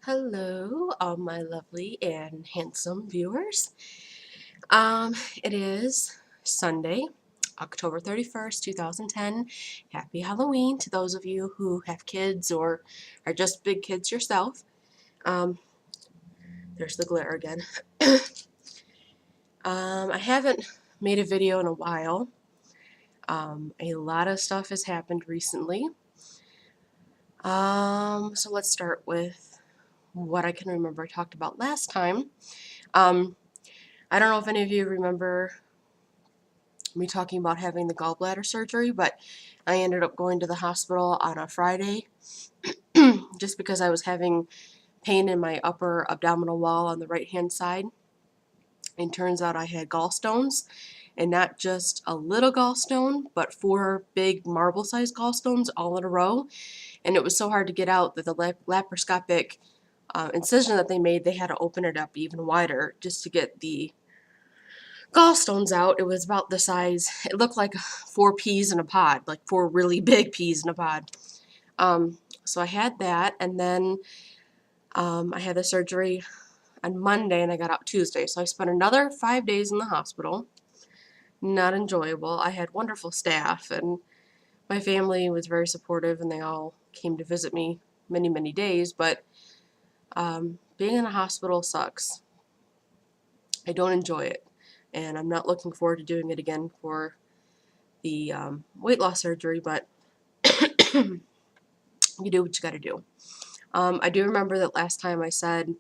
Hello, all my lovely and handsome viewers. It is Sunday, October 31st, 2010. Happy Halloween to those of you who have kids or are just big kids yourself. Um, there's the glare again. I haven't made a video in a while. A lot of stuff has happened recently. So let's start with what I can remember I talked about last time. I don't know if any of you remember me talking about having the gallbladder surgery, but I ended up going to the hospital on a Friday just because I was having pain in my upper abdominal wall on the right hand side. And turns out I had gallstones, and not just a little gallstone, but 4 big marble-sized gallstones all in a row. And it was so hard to get out that the laparoscopic incision that they made, they had to open it up even wider just to get the gallstones out. It was about the size, it looked like 4 peas in a pod, like 4 really big peas in a pod. So I had that, and then I had the surgery on Monday and I got out Tuesday. So I spent another 5 days in the hospital. Not enjoyable. I had wonderful staff, and my family was very supportive, and they all came to visit me many, many days, but being in a hospital sucks. I don't enjoy it, and I'm not looking forward to doing it again for the weight loss surgery, but you do what you got to do. I do remember that last time I said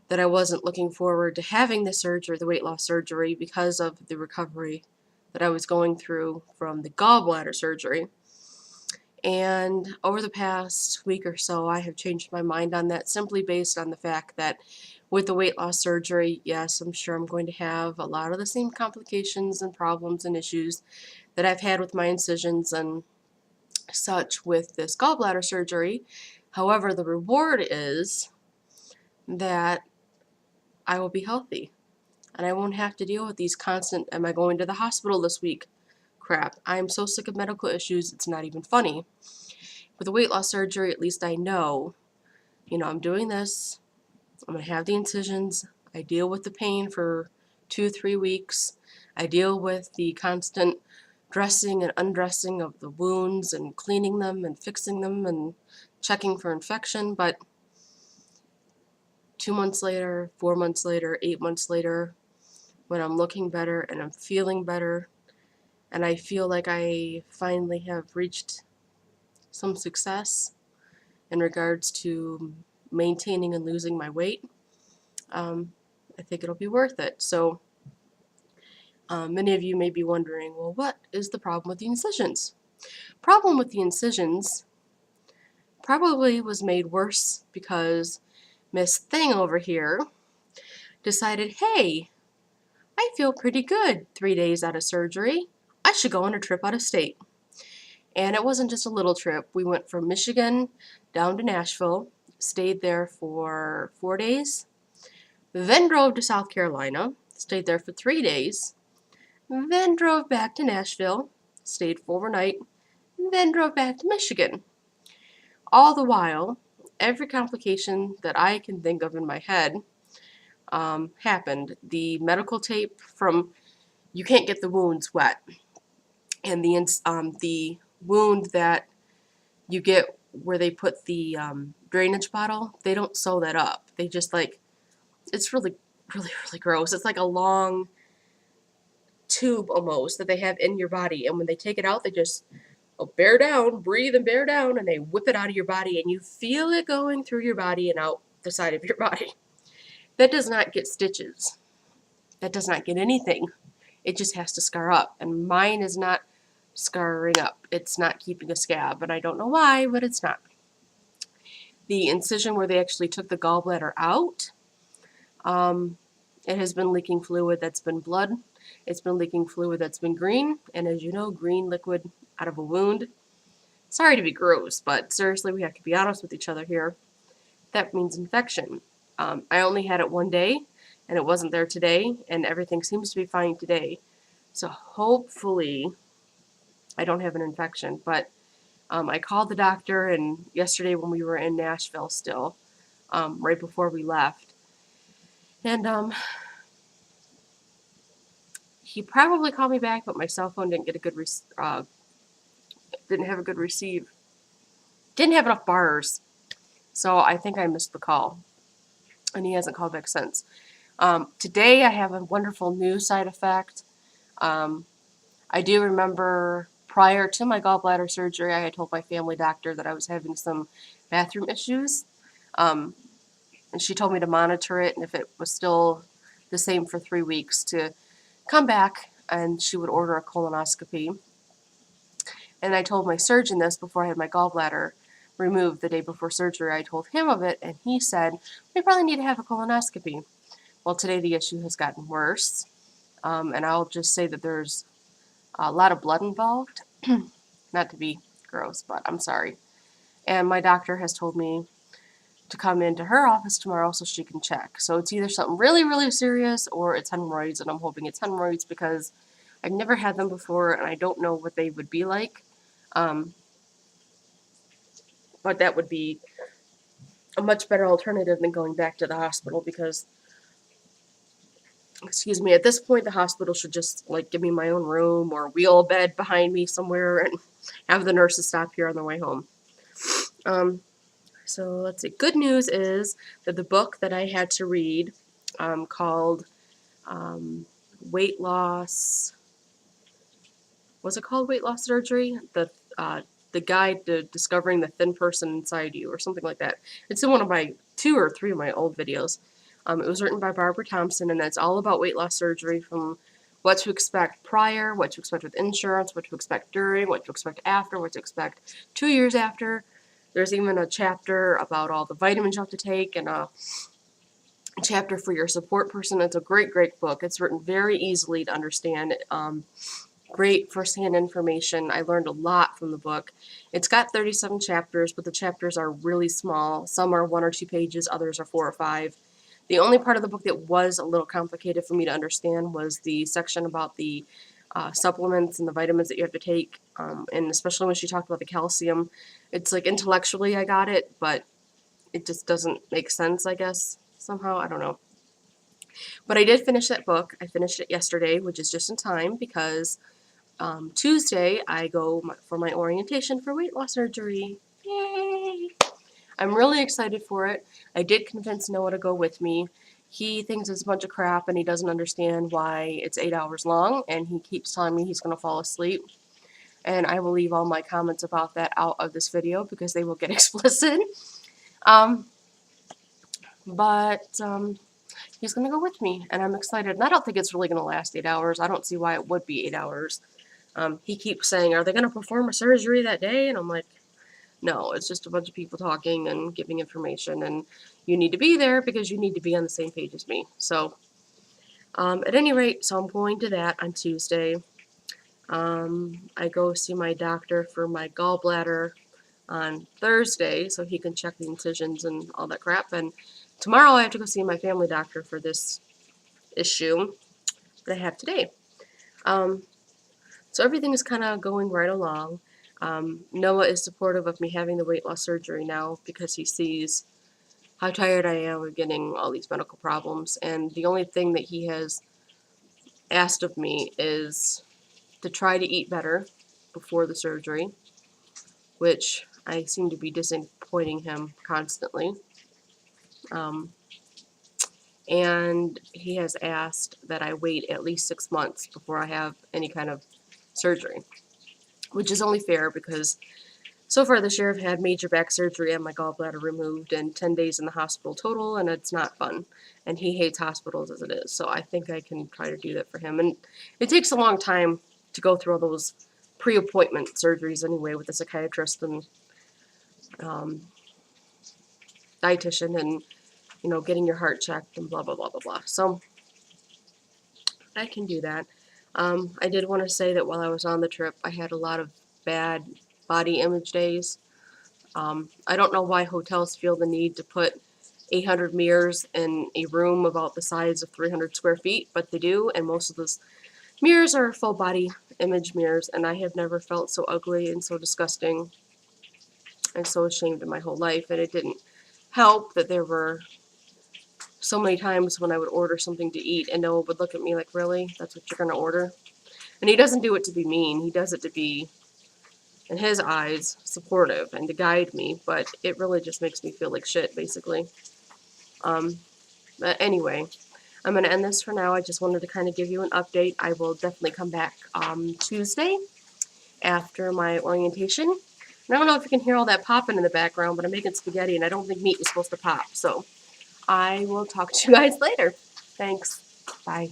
that I wasn't looking forward to having the surgery, the weight loss surgery, because of the recovery that I was going through from the gallbladder surgery. And over the past week or so, I have changed my mind on that, simply based on the fact that with the weight loss surgery, yes, I'm sure I'm going to have a lot of the same complications and problems and issues that I've had with my incisions and such with this gallbladder surgery. However, the reward is that I will be healthy and I won't have to deal with these constant, am I going to the hospital this week? Crap. I'm so sick of medical issues, it's not even funny. With the weight loss surgery, at least I know, I'm doing this, I'm going to have the incisions, I deal with the pain for 2-3 weeks, I deal with the constant dressing and undressing of the wounds and cleaning them and fixing them and checking for infection, but 2 months later, 4 months later, 8 months later, when I'm looking better and I'm feeling better and I feel like I finally have reached some success in regards to maintaining and losing my weight, I think it'll be worth it. So many of you may be wondering, well, what is the problem with the incisions? Problem with the incisions probably was made worse because Miss Thing over here decided, hey, I feel pretty good 3 days out of surgery. I should go on a trip out of state. And it wasn't just a little trip. We went from Michigan down to Nashville, stayed there for 4 days, then drove to South Carolina, stayed there for 3 days, then drove back to Nashville, stayed for overnight, then drove back to Michigan. All the while, every complication that I can think of in my head happened. The medical tape from, you can't get the wounds wet, and the wound that you get where they put the drainage bottle, they don't sew that up. They just it's really, really, really gross. It's like a long tube almost that they have in your body, and when they take it out, they just bear down, breathe and bear down, and they whip it out of your body, and you feel it going through your body and out the side of your body. That does not get stitches. That does not get anything. It just has to scar up, and mine is not scarring up. It's not keeping a scab, and I don't know why, but it's not. The incision where they actually took the gallbladder out, it has been leaking fluid that's been blood. It's been leaking fluid that's been green, and as you know, green liquid out of a wound. Sorry to be gross, but seriously, we have to be honest with each other here. That means infection. I only had it 1 day, and it wasn't there today, and everything seems to be fine today. So hopefully I don't have an infection, but I called the doctor, and yesterday when we were in Nashville still, right before we left. And he probably called me back, but my cell phone didn't get a good didn't have a good receive. Didn't have enough bars. So I think I missed the call. And he hasn't called back since. Today I have a wonderful new side effect. I do remember prior to my gallbladder surgery, I had told my family doctor that I was having some bathroom issues. And she told me to monitor it, and if it was still the same for 3 weeks, to come back and she would order a colonoscopy. And I told my surgeon this before I had my gallbladder removed the day before surgery. I told him of it, and he said, we probably need to have a colonoscopy. Well, today the issue has gotten worse, and I'll just say that there's a lot of blood involved. Not to be gross, but I'm sorry. And my doctor has told me to come into her office tomorrow so she can check. So it's either something really, really serious or it's hemorrhoids, and I'm hoping it's hemorrhoids because I've never had them before and I don't know what they would be like. But that would be a much better alternative than going back to the hospital because, excuse me, at this point the hospital should just like give me my own room or wheel a bed behind me somewhere and have the nurses stop here on their way home. So let's see. Good news is that the book that I had to read called Weight Loss, was it called Weight Loss Surgery? The Guide to Discovering the Thin Person Inside You, or something like that. It's in one of my 2 or 3 of my old videos. It was written by Barbara Thompson, and it's all about weight loss surgery, from what to expect prior, what to expect with insurance, what to expect during, what to expect after, what to expect 2 years after. There's even a chapter about all the vitamins you have to take, and a chapter for your support person. It's a great, great book. It's written very easily to understand. Great first-hand information. I learned a lot from the book. It's got 37 chapters, but the chapters are really small. Some are 1 or 2 pages, others are 4 or 5. The only part of the book that was a little complicated for me to understand was the section about the supplements and the vitamins that you have to take, and especially when she talked about the calcium. It's like intellectually I got it, but it just doesn't make sense, I guess, somehow. I don't know. But I did finish that book. I finished it yesterday, which is just in time because Tuesday, I go for my orientation for weight loss surgery. Yay! I'm really excited for it. I did convince Noah to go with me. He thinks it's a bunch of crap and he doesn't understand why it's 8 hours long, and he keeps telling me he's going to fall asleep. And I will leave all my comments about that out of this video because they will get explicit. But he's going to go with me, and I'm excited. And I don't think it's really going to last 8 hours. I don't see why it would be 8 hours. He keeps saying, are they going to perform a surgery that day? And I'm like, no, it's just a bunch of people talking and giving information, and you need to be there because you need to be on the same page as me. So, at any rate, so I'm going to that on Tuesday. I go see my doctor for my gallbladder on Thursday so he can check the incisions and all that crap. And tomorrow I have to go see my family doctor for this issue that I have today. So everything is kind of going right along. Noah is supportive of me having the weight loss surgery now because he sees how tired I am of getting all these medical problems. And the only thing that he has asked of me is to try to eat better before the surgery, which I seem to be disappointing him constantly. And he has asked that I wait at least 6 months before I have any kind of surgery, which is only fair because so far this year I've had major back surgery and my gallbladder removed and 10 days in the hospital total, and it's not fun. And he hates hospitals as it is, so I think I can try to do that for him. And it takes a long time to go through all those pre-appointment surgeries anyway with the psychiatrist and dietitian and, you know, getting your heart checked and blah, blah, blah, blah, blah. So I can do that. I did want to say that while I was on the trip, I had a lot of bad body image days. I don't know why hotels feel the need to put 800 mirrors in a room about the size of 300 square feet, but they do, and most of those mirrors are full body image mirrors, and I have never felt so ugly and so disgusting and so ashamed in my whole life, and it didn't help that there were so many times when I would order something to eat and Noah would look at me like, really? That's what you're going to order? And he doesn't do it to be mean. He does it to be, in his eyes, supportive and to guide me. But it really just makes me feel like shit, basically. But anyway, I'm going to end this for now. I just wanted to kind of give you an update. I will definitely come back Tuesday after my orientation. And I don't know if you can hear all that popping in the background, but I'm making spaghetti and I don't think meat is supposed to pop. So I will talk to you guys later. Thanks. Bye.